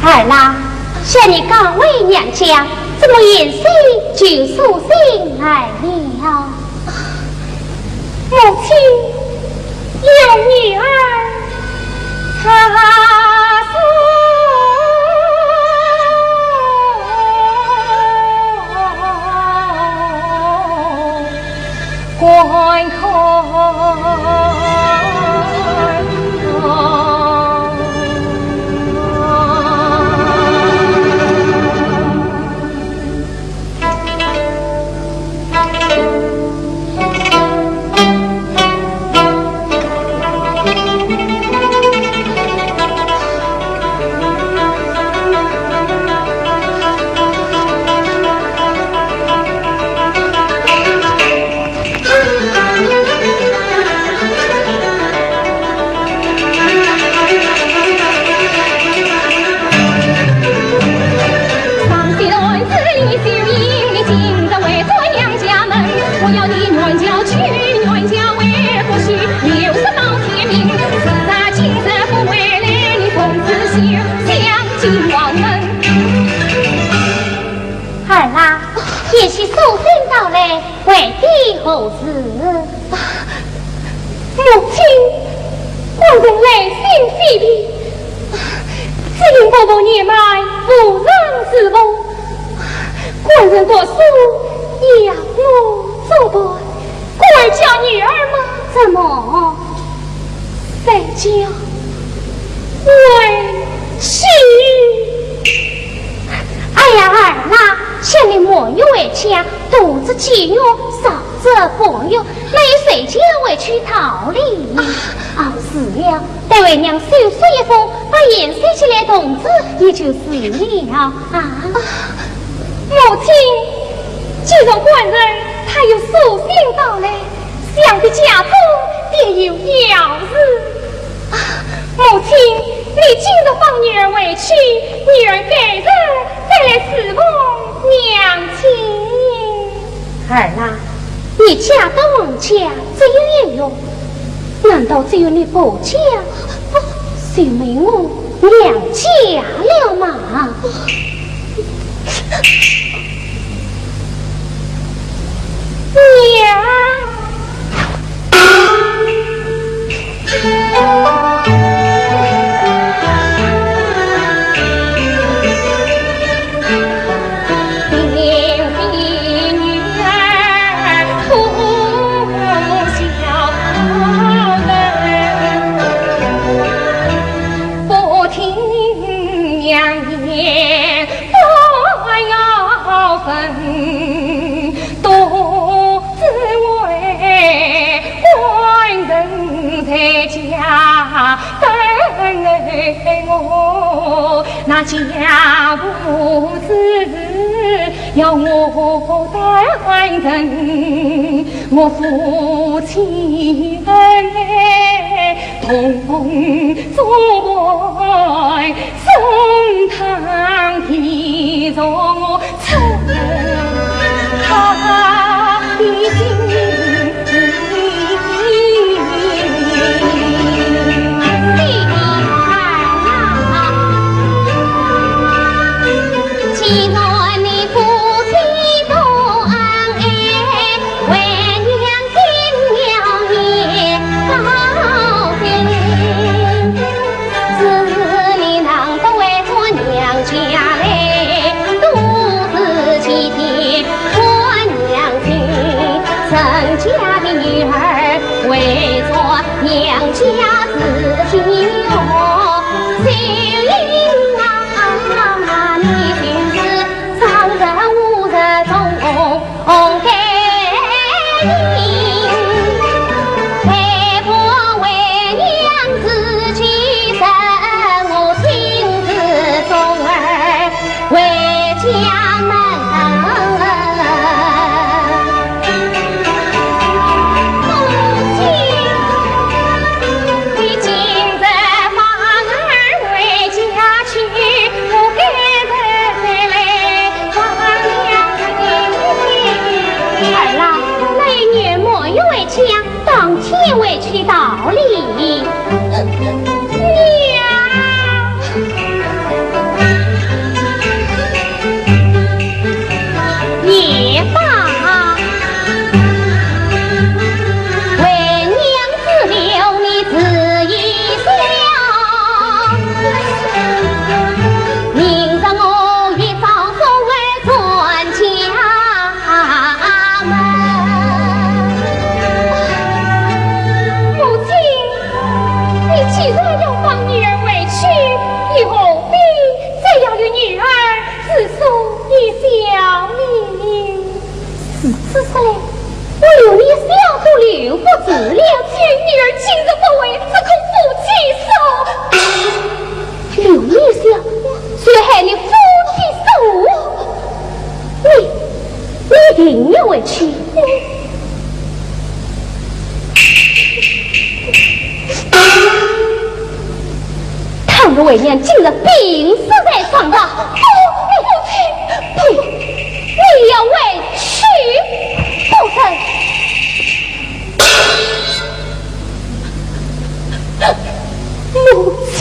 二郎，向你告慰娘家，怎么言虽就素心来了？母亲有女儿，她观看。也是素心到来，为的何事？母亲，官人来信废的，只因伯伯年迈，无人侍奉，官人读书养我做伴，故而叫女儿吗？怎么在家为妻？哎呀，儿啦！像你莫有为强，独自饥饿，少着朋友，那有谁家委屈逃离？死了，待为娘手书一封，把言写起来通知，也就是了。母亲，既然官人他有书信到来，想必家中必有要事。母亲，你今日放女儿回去，女儿改日再来侍奉娘亲。儿啦，你家的王家只有一用，难道只有你伯家就没我娘家了吗？娘。那家务事要我担任，我夫妻同作伴，送堂提着我出他的心。家来，独自我留你小度留不住了，见女儿今日不为，只恐夫妻手。留你小，谁害你夫妻手？你定要委屈。倘若为娘今日病死在床上，不，你要委屈，不成？母亲，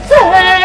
在